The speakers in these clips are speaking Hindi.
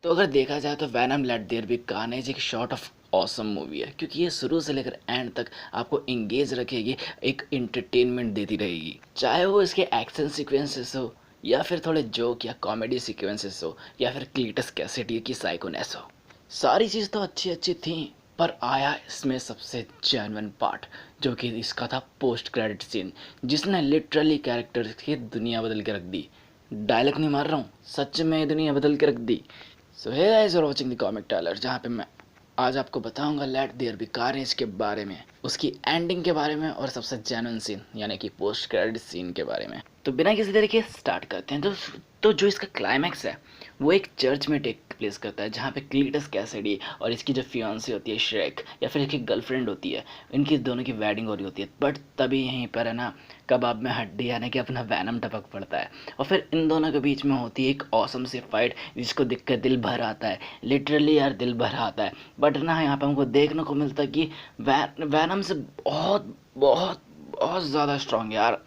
तो अगर देखा जाए तो Venom let there be carnage एक शॉर्ट ऑफ ऑसम मूवी है, क्योंकि ये शुरू से लेकर एंड तक आपको इंगेज रखेगी, एक इंटरटेनमेंट देती रहेगी। चाहे वो इसके एक्शन सीक्वेंसेस हो, या फिर थोड़े जोक या कॉमेडी सीक्वेंसेस हो, या फिर क्लीटस कैसिडी की साइकोनेस हो। सारी चीज़ तो अच्छी अच्छी थी, पर आया इसमें सबसे जेन्युइन पार्ट, जो कि इसका था पोस्ट क्रेडिट सीन, जिसने लिटरली कैरेक्टर की दुनिया बदल के रख दी। डायलॉग नहीं मार रहा हूँ, सच में ये दुनिया बदल के रख दी। So hey guys, you are watching the comic trailer, जहाँ पे मैं आज आपको बताऊंगा लेट देयर बी कार्नेज के बारे में, उसकी एंडिंग के बारे में, और सबसे जेन्युइन सीन यानी कि पोस्ट क्रेडिट सीन के बारे में। तो बिना किसी तरह के स्टार्ट करते हैं। तो जो इसका क्लाइमैक्स है वो एक चर्च में टेक प्लेस करता है, जहाँ पे क्लीटस कैसिडी और इसकी जो फियांसी होती है श्रेक, या फिर इसकी गर्लफ्रेंड होती है, इनकी दोनों की वेडिंग हो रही होती है। बट तभी यहीं पर है ना, कबाब में हड्डी यानी कि अपना वैनम टपक पड़ता है, और फिर इन दोनों के बीच में होती है एक ऑसम सी फाइट, जिसको देख कर दिल भर आता है। लिटरली यार दिल भर आता है। बट ना यहाँ पे हमको देखने को मिलता है कि वैनम से बहुत बहुत बहुत ज़्यादा स्ट्रांग है यार।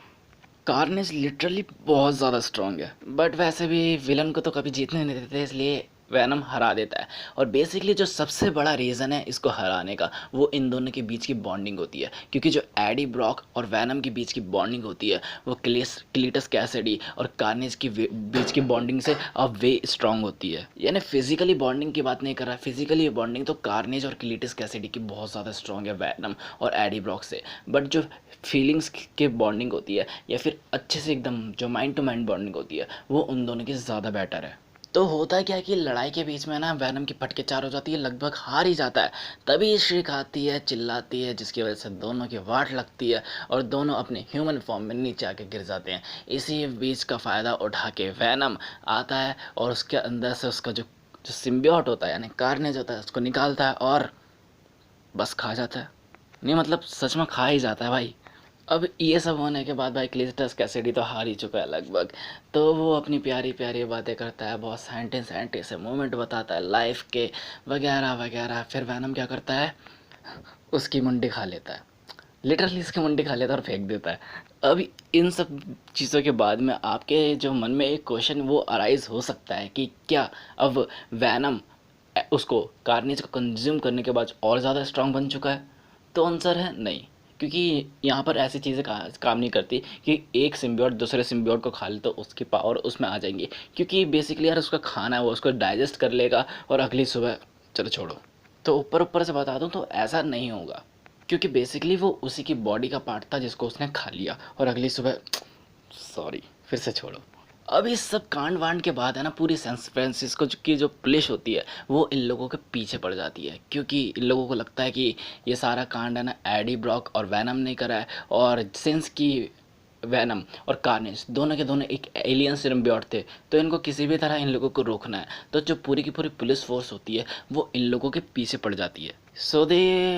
कार्नेज लिटरली बहुत ज़्यादा स्ट्रांग है, बट वैसे भी विलन को तो कभी जीतने नहीं देते, इसलिए वैनम हरा देता है। और बेसिकली जो सबसे बड़ा रीज़न है इसको हराने का, वो इन दोनों के बीच की बॉन्डिंग होती है, क्योंकि जो एडी ब्रॉक और वैनम के बीच की बॉन्डिंग होती है वो क्लीटस कैसिडी और कार्नेज की बीच की बॉन्डिंग से अब वे स्ट्रांग होती है। यानी फिजिकली बॉन्डिंग की बात नहीं कर रहा, फिजिकली बॉन्डिंग तो कार्नेज और क्लीटस कैसिडी की बहुत ज़्यादा स्ट्रांग है वैनम और एडी ब्रॉक से। बट जो फीलिंग्स के बॉन्डिंग होती है, या फिर अच्छे से एकदम जो माइंड टू माइंड बॉन्डिंग होती है, वो उन दोनों की ज़्यादा बेटर है। तो होता क्या है कि लड़ाई के बीच में ना वैनम की फटके चार हो जाती है, लगभग हार ही जाता है। तभी श्रीक आती है, चिल्लाती है, जिसकी वजह से दोनों की वाट लगती है और दोनों अपने ह्यूमन फॉर्म में नीचे आके गिर जाते हैं। इसी बीच का फ़ायदा उठा के वैनम आता है और उसके अंदर से उसका जो जो सिम्बियोट होता है यानी कार्नेज होता है, उसको निकालता है और बस खा जाता है। नहीं मतलब सच में खा ही जाता है भाई। अब ये सब होने के बाद भाई क्लिस्टस कैसिडी तो हार ही चुका है लगभग। तो वो अपनी प्यारी प्यारी बातें करता है, बहुत साइंटिस्ट साइंटिस्ट से मोमेंट बताता है लाइफ के, वगैरह वगैरह। फिर वैनम क्या करता है, उसकी मुंडी खा लेता है, लिटरली इसकी मुंडी खा लेता है और फेंक देता है। अब इन सब चीज़ों के बाद में आपके जो मन में एक क्वेश्चन वो अराइज हो सकता है कि क्या अब वैनम उसको कार्नेज को कंज्यूम करने के बाद और ज़्यादा स्ट्रांग बन चुका है? तो आंसर है नहीं, क्योंकि यहाँ पर ऐसी चीज़ें काम नहीं करती कि एक सिम्बियोट दूसरे सिम्बियोट को खा ले तो उसकी पावर उसमें आ जाएंगी, क्योंकि बेसिकली यार उसका खाना है, वो उसको डाइजेस्ट कर लेगा और अगली सुबह चलो छोड़ो। तो ऊपर ऊपर से बता दूँ तो ऐसा नहीं होगा, क्योंकि बेसिकली वो उसी की बॉडी का पार्ट था जिसको उसने खा लिया, और अगली सुबह सॉरी फिर से छोड़ो। अब इस सब कांड वांड के बाद है ना, पूरी सैन फ्रांसिस्को की जो पुलिस होती है वो इन लोगों के पीछे पड़ जाती है, क्योंकि इन लोगों को लगता है कि ये सारा कांड है ना एडी ब्रॉक और वैनम ने करा है। और सिंस की वैनम और कार्नेज दोनों के दोनों एक एलियन सिम्बियोट थे, तो इनको किसी भी तरह इन लोगों को रोकना है। तो जो पूरी की पूरी पुलिस फोर्स होती है वो इन लोगों के पीछे पड़ जाती है। सो दे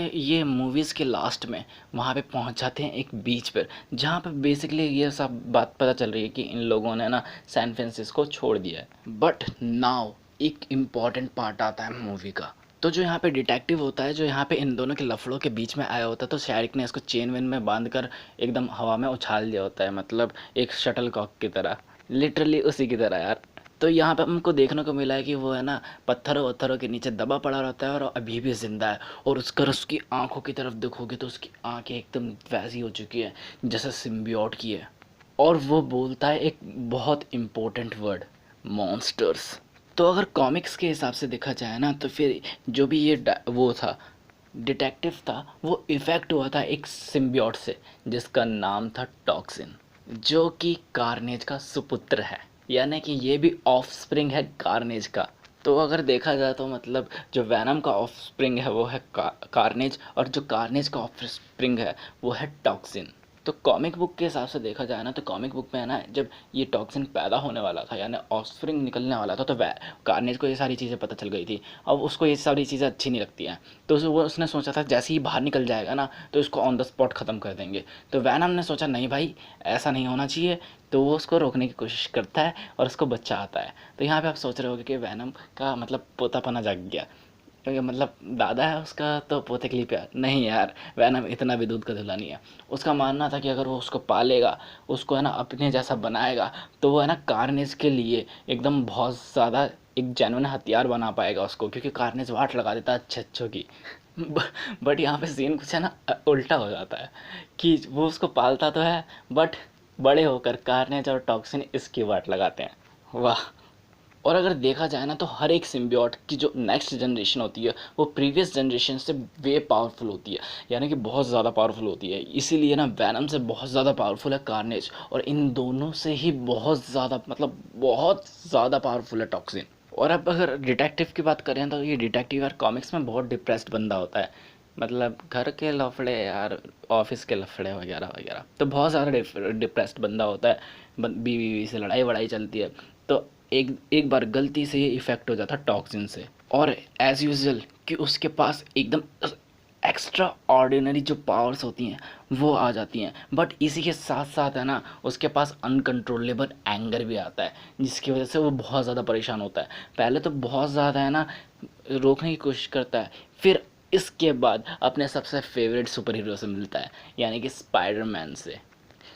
ये मूवीज़ के लास्ट में वहाँ पे पहुँच जाते हैं एक बीच पर, जहाँ पे बेसिकली ये सब बात पता चल रही है कि इन लोगों ने ना सैन फ्रांसिस्को छोड़ दिया है। बट नाउ एक इम्पॉर्टेंट पार्ट आता है मूवी का। तो जो यहाँ पे डिटेक्टिव होता है, जो यहाँ पे इन दोनों के लफड़ों के बीच में आया होता है, तो शारिक ने इसको चेन वेन में बांध कर एकदम हवा में उछाल दिया होता है, मतलब एक शटल कॉक की तरह, लिटरली उसी की तरह यार। तो यहाँ पे हमको देखने को मिला है कि वो है ना पत्थरों वत्थरों के नीचे दबा पड़ा रहता है और अभी भी ज़िंदा है। और उसकी आंखों की तरफ देखोगे तो उसकी आंखें एकदम वैसी हो चुकी है जैसे सिम्बियोट की है। और वो बोलता है एक बहुत इम्पोर्टेंट वर्ड, मॉन्स्टर्स। तो अगर कॉमिक्स के हिसाब से देखा जाए ना, तो फिर जो भी ये वो था डिटेक्टिव था, वो इफ़ेक्ट हुआ था एक सिम्बियोट से जिसका नाम था टॉक्सिन, जो कि कार्नेज का सुपुत्र है, यानी कि ये भी ऑफस्प्रिंग है कार्नेज का। तो अगर देखा जाए तो मतलब जो वैनम का ऑफस्प्रिंग है वो है कार्नेज, और जो कार्नेज का ऑफस्प्रिंग है वो है टॉक्सिन। तो कॉमिक बुक के हिसाब से देखा जाए ना, तो कॉमिक बुक में है ना, जब ये टॉक्सिन पैदा होने वाला था यानी ऑफस्प्रिंग निकलने वाला था, तो कार्नेज को ये सारी चीज़ें पता चल गई थी। अब उसको ये सारी चीज़ें अच्छी नहीं लगती हैं, तो उसने सोचा था जैसे ही बाहर निकल जाएगा ना तो इसको ऑन द स्पॉट ख़त्म कर देंगे। तो वैनम ने सोचा नहीं भाई ऐसा नहीं होना चाहिए, तो वो उसको रोकने की कोशिश करता है और उसको बच्चा आता है। तो यहाँ पे आप सोच रहे होगे कि वैनम का मतलब पोतापना जाग गया। क्योंकि मतलब दादा है उसका तो पोते के लिए प्यार नहीं यार, वैनम इतना भी दूध का धुला नहीं है। उसका मानना था कि अगर वो उसको पालेगा, उसको है ना अपने जैसा बनाएगा, तो वो है ना कार्नेज के लिए एकदम बहुत ज़्यादा एक जेन्युइन हथियार बना पाएगा उसको, क्योंकि कार्नेज वाट लगा देता है अच्छे अच्छों की। बट यहाँ पे सीन कुछ है ना उल्टा हो जाता है कि वो उसको पालता तो है, बट बड़े होकर कार्नेज और टॉक्सिन इसकी वाट लगाते हैं। वाह। और अगर देखा जाए ना तो हर एक सिम्बियोट की जो नेक्स्ट जनरेशन होती है वो प्रीवियस जनरेशन से वे पावरफुल होती है, यानी कि बहुत ज़्यादा पावरफुल होती है। इसीलिए ना वैनम से बहुत ज़्यादा पावरफुल है कार्नेज, और इन दोनों से ही बहुत ज़्यादा मतलब बहुत ज़्यादा पावरफुल है टॉक्सिन। और अब अगर डिटेक्टिव की बात करें तो ये डिटेक्टिव यार कॉमिक्स में बहुत डिप्रेस्ड बंदा होता है, मतलब घर के लफड़े यार, ऑफिस के लफड़े वगैरह वगैरह, तो बहुत ज़्यादा डिप्रेस्ड बंदा होता है। बीवी बीवी से लड़ाई वड़ाई चलती है, तो एक एक बार गलती से ये इफ़ेक्ट हो जाता है टॉक्सिन से, और एज़ यूजल कि उसके पास एकदम एक्स्ट्रा ऑर्डिनरी जो पावर्स होती हैं वो आ जाती हैं। बट इसी के साथ साथ है ना उसके पास अनकंट्रोलेबल एंगर भी आता है, जिसकी वजह से वो बहुत ज़्यादा परेशान होता है। पहले तो बहुत ज़्यादा है ना रोकने की कोशिश करता है, फिर इसके बाद अपने सबसे फेवरेट सुपर हीरो से मिलता है, यानी कि स्पाइडरमैन से।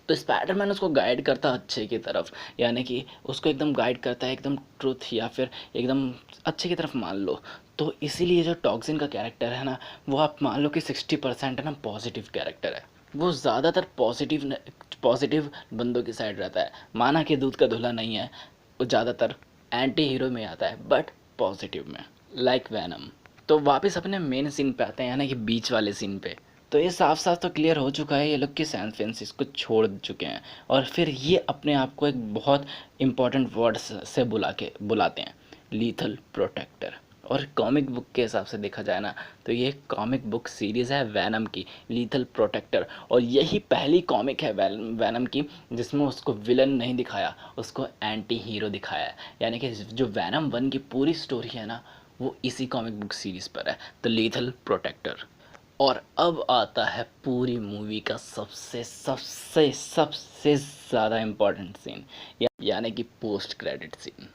तो स्पाइडरमैन उसको गाइड करता है अच्छे की तरफ, यानी कि उसको एकदम गाइड करता है एकदम ट्रुथ या फिर एकदम अच्छे की तरफ मान लो। तो इसीलिए जो टॉक्सिन का कैरेक्टर है ना, वो आप मान लो कि 60% है ना पॉजिटिव कैरेक्टर है। वो ज़्यादातर पॉजिटिव बंदों की साइड रहता है, माना कि दूध का धुला नहीं है, वो ज़्यादातर एंटी हीरो में आता है बट पॉजिटिव में, लाइक वैनम। तो वापस अपने मेन सीन पे आते हैं, यानी कि बीच वाले सीन पे। तो ये साफ साफ तो क्लियर हो चुका है ये लोग कि सैन फ्रांसिस्को छोड़ चुके हैं, और फिर ये अपने आप को एक बहुत इंपॉर्टेंट वर्ड से बुलाते हैं, लीथल प्रोटेक्टर। और कॉमिक बुक के हिसाब से देखा जाए ना तो ये कॉमिक बुक सीरीज़ है वैनम की, लीथल प्रोटेक्टर, और यही पहली कॉमिक है वैनम की जिसमें उसको विलन नहीं दिखाया, उसको एंटी हीरो दिखाया है। यानी कि जो वैनम 1 की पूरी स्टोरी है ना वो इसी कॉमिक बुक सीरीज़ पर है, द लीथल प्रोटेक्टर। और अब आता है पूरी मूवी का सबसे सबसे सबसे ज़्यादा इम्पोर्टेंट सीन, यानी कि पोस्ट क्रेडिट सीन।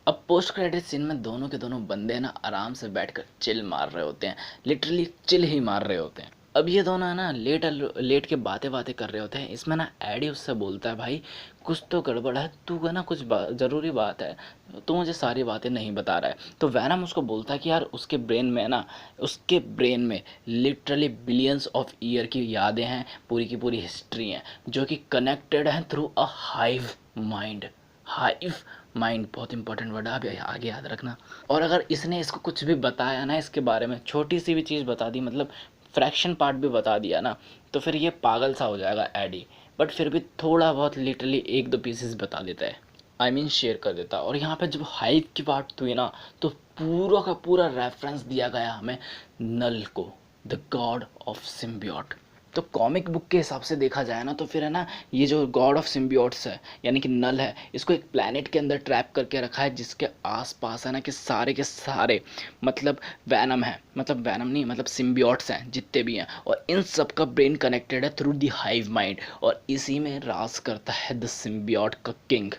अब पोस्ट क्रेडिट सीन में दोनों के दोनों बंदे ना आराम से बैठकर चिल मार रहे होते हैं, लिटरली चिल ही मार रहे होते हैं। अब ये दोनों है ना लेट लेट के बातें बातें कर रहे होते हैं। इसमें ना एडी उससे बोलता है, भाई कुछ तो गड़बड़ है, तू है ना कुछ ज़रूरी बात है, तो मुझे सारी बातें नहीं बता रहा है। तो वैनम उसको बोलता है कि यार उसके ब्रेन में लिटरली बिलियंस ऑफ ईयर की यादें हैं, पूरी की पूरी हिस्ट्री हैं, जो कि कनेक्टेड हैं through a hive mind. Hive mind बहुत इंपॉर्टेंट वर्ड है, आप आगे याद रखना। और अगर इसने इसको कुछ भी बताया ना इसके बारे में, छोटी सी भी चीज़ बता दी, मतलब फ्रैक्शन पार्ट भी बता दिया ना, तो फिर ये पागल सा हो जाएगा एडी। बट फिर भी थोड़ा बहुत लिटरली एक दो पीसेस बता देता है, आई मीन शेयर कर देता। और यहाँ पे जब हाइप की बात हुई ना तो पूरा का पूरा रेफरेंस दिया गया हमें नल को, द गॉड ऑफ सिम्बियोट। तो कॉमिक बुक के हिसाब से देखा जाए ना तो फिर है ना ये जो गॉड ऑफ सिम्बियोट्स है यानी कि नल है, इसको एक प्लैनेट के अंदर ट्रैप करके रखा है, जिसके आसपास है ना कि सारे के सारे मतलब वैनम है, मतलब वैनम नहीं मतलब सिम्बियोट्स हैं जितने भी हैं, और इन सब का ब्रेन कनेक्टेड है थ्रू द हाइव माइंड, और इसी में राज करता है द सिम्बियोट का किंग,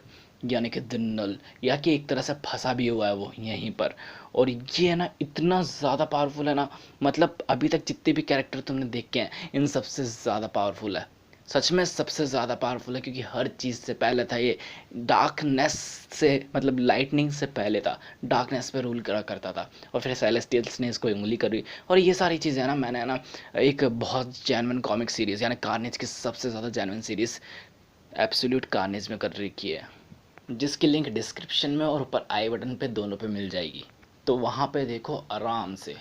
यानी कि द नल, या कि एक तरह से फंसा भी हुआ है वो यहीं पर। और ये है ना इतना ज़्यादा पावरफुल है ना, मतलब अभी तक जितने भी कैरेक्टर तुमने देखे हैं इन सबसे ज़्यादा पावरफुल है, सच में सबसे ज़्यादा पावरफुल है, क्योंकि हर चीज़ से पहले था ये, डार्कनेस से मतलब लाइटनिंग से पहले था, डार्कनेस पे रूल करा करता था, और फिर सेलेस्टियल्स ने इसको उंगली करी। और ये सारी चीज़ें ना मैंने ना एक बहुत जेन्युइन कॉमिक सीरीज़ यानी कार्नेज की सबसे ज़्यादा जेन्युइन सीरीज़ एब्सोल्यूट कार्नेज में कर रखी है, जिसकी लिंक डिस्क्रिप्शन में और ऊपर आई बटन पे दोनों पे मिल जाएगी, तो वहाँ पे देखो आराम से।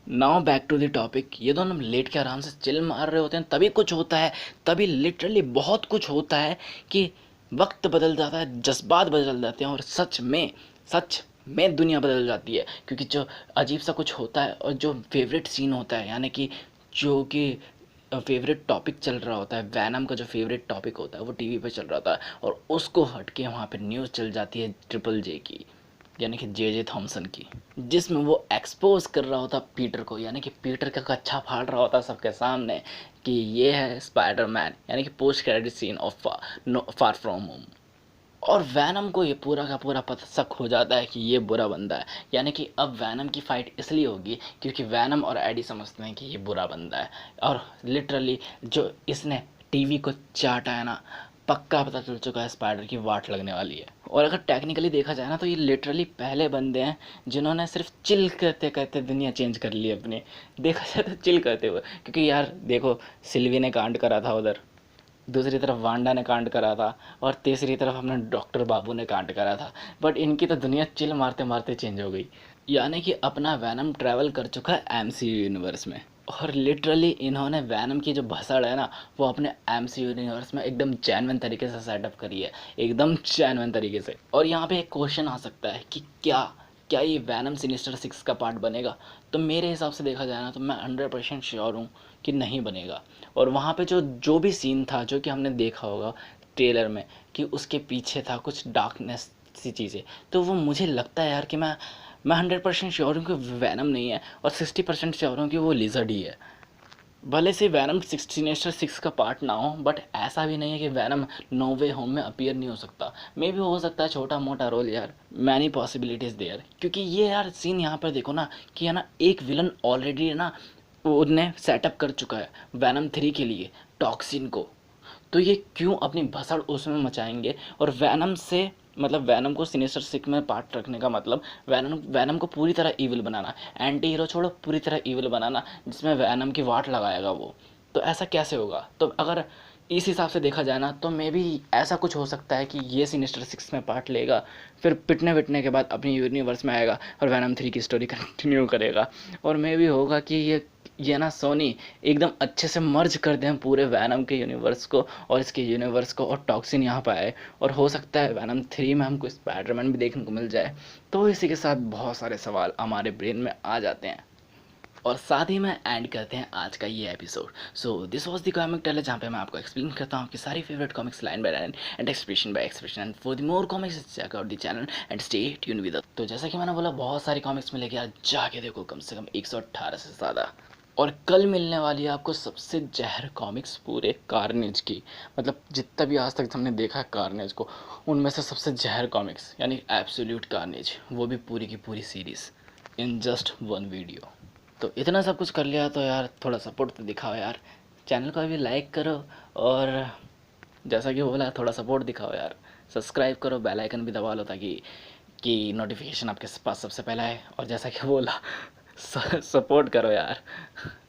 Now back to the topic. ये दोनों लेट के आराम से चिल मार रहे होते हैं, तभी कुछ होता है, तभी लिटरली बहुत कुछ होता है कि वक्त बदल जाता है, जज्बात बदल जाते हैं, और सच में दुनिया बदल जाती है, क्योंकि जो अजीब सा कुछ होता है और जो फेवरेट सीन होता है, यानी कि जो कि फेवरेट टॉपिक चल रहा होता है, वैनम का जो फेवरेट टॉपिक होता है वो टीवी पे चल रहा होता है, और उसको हट के वहाँ पे न्यूज़ चल जाती है ट्रिपल जे की, यानी कि जे थॉमसन की, जिसमें वो एक्सपोज कर रहा होता पीटर को, यानी कि पीटर का कच्छा फाड़ रहा होता सबके सामने कि ये है स्पाइडरमैन, यानी कि post credit scene of far from home. और वैनम को ये पूरा का पूरा पता शक हो जाता है कि ये बुरा बंदा है। यानी कि अब वैनम की फ़ाइट इसलिए होगी क्योंकि वैनम और एडी समझते हैं कि ये बुरा बंदा है। और लिटरली जो इसने टीवी को चाटा है ना, पक्का पता चल चुका है स्पाइडर की वाट लगने वाली है। और अगर टेक्निकली देखा जाए ना तो ये लिटरली पहले बंदे हैं जिन्होंने सिर्फ चिल करते करते दुनिया चेंज कर ली अपनी। देखा जाए तो चिल करते हुए, क्योंकि यार देखो, सिल्वी ने कांड करा था उधर, दूसरी तरफ वांडा ने कांड करा था, और तीसरी तरफ अपने डॉक्टर बाबू ने कांड करा था। बट इनकी तो दुनिया चिल मारते मारते चेंज हो गई। यानी कि अपना वैनम ट्रैवल कर चुका है एमसीयू यूनिवर्स में। और लिटरली इन्होंने वैनम की जो भसड़ है ना, वो अपने एमसीयू यूनिवर्स में एकदम जेन्युइन तरीके से सेटअप करी है, एकदम जेन्युइन तरीके से। और यहाँ पे एक क्वेश्चन आ सकता है कि क्या क्या ये वैनम सिनिस्टर 6 का पार्ट बनेगा? तो मेरे हिसाब से देखा जाए ना तो मैं 100% श्योर हूँ कि नहीं बनेगा। और वहाँ पे जो जो भी सीन था, जो कि हमने देखा होगा ट्रेलर में, कि उसके पीछे था कुछ डार्कनेस सी चीज़ें, तो वो मुझे लगता है यार कि मैं 100% श्योर हूँ कि वैनम नहीं है, और 60% श्योर हूँ कि वो लिजर्ड ही है। भले से वैनम सिनेस्टर 6 का पार्ट ना हो, बट ऐसा भी नहीं है कि वैनम नो वे होम में अपीयर नहीं हो सकता। मे भी हो सकता है छोटा मोटा रोल यार, मैनी पॉसिबिलिटीज़ देयर। क्योंकि ये यार सीन यहाँ पर देखो ना कि है ना, एक विलन ऑलरेडी ना उनने सेटअप कर चुका है वैनम 3 के लिए, टॉक्सिन को। तो ये क्यों अपनी भसड़ उसमें मचाएंगे? और वैनम से मतलब वैनम को सिनेस्टर सिक्स में पार्ट रखने का मतलब वैनम वैनम को पूरी तरह ईविल बनाना, एंटी हीरो छोड़ो, पूरी तरह ईविल बनाना, जिसमें वैनम की वाट लगाएगा वो। तो ऐसा कैसे होगा? तो अगर इस हिसाब से देखा जाए ना तो मे भी ऐसा कुछ हो सकता है कि ये सिनेस्टर सिक्स में पार्ट लेगा, फिर पिटने विटने के बाद अपनी यूनिवर्स में आएगा और वैनम 3 की स्टोरी कंटिन्यू करेगा। और मे भी होगा कि ये ना सोनी एकदम अच्छे से मर्ज कर दें पूरे वैनम के यूनिवर्स को और इसके यूनिवर्स को, और टॉक्सिन यहाँ पर आए, और हो सकता है वैनम 3 में हमको स्पाइडरमैन भी देखने को मिल जाए। तो इसी के साथ बहुत सारे सवाल हमारे ब्रेन में आ जाते हैं, और साथ ही में एंड करते हैं आज का ये episode. So this was the comic tailor, जहाँ पे मैं आपको एक्सप्लेन करता हूँ आपकी सारी favourite comics line by line and expression by expression. And for the more comics check out the channel and stay tune with us. तो जैसा कि मैंने बोला, बहुत सारी कॉमिक्स मिलेगी, आज जाके देखो कम से कम 118 से ज़्यादा। और कल मिलने वाली है आपको सबसे जहर कॉमिक्स पूरे कार्नेज की, मतलब जितना भी आज तक हमने देखा है कार्नेज को, उनमें से सबसे जहर कॉमिक्स यानी एब्सोल्यूट कार्नेज, वो भी पूरी की पूरी series in just one video. तो इतना सब कुछ कर लिया तो यार थोड़ा सपोर्ट तो दिखाओ यार, चैनल को अभी लाइक करो, और जैसा कि बोला थोड़ा सपोर्ट दिखाओ यार, सब्सक्राइब करो, बेल आइकन भी दबा लो ताकि नोटिफिकेशन आपके पास सबसे पहले आए। और जैसा कि बोला सपोर्ट करो यार।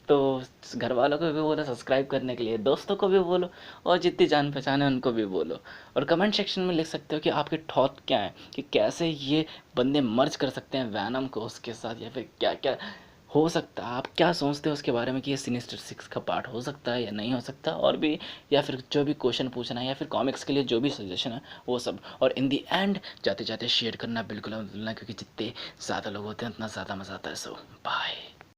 तो घर वालों को भी बोलो सब्सक्राइब करने के लिए, दोस्तों को भी बोलो, और जितनी जान पहचान है उनको भी बोलो। और कमेंट सेक्शन में लिख सकते हो कि आपके थॉट क्या हैं, कि कैसे ये बंदे मर्ज कर सकते हैं वैनम को उसके साथ, या फिर क्या क्या हो सकता है। आप क्या सोचते हो उसके बारे में कि ये सिनिस्टर सिक्स का पार्ट हो सकता है या नहीं हो सकता, और भी, या फिर जो भी क्वेश्चन पूछना है, या फिर कॉमिक्स के लिए जो भी सजेशन है वो सब। और इन दी एंड जाते जाते शेयर करना बिल्कुल मत भूलना, क्योंकि जितने ज़्यादा लोग होते हैं उतना ज़्यादा मज़ा आता है। सो बाय।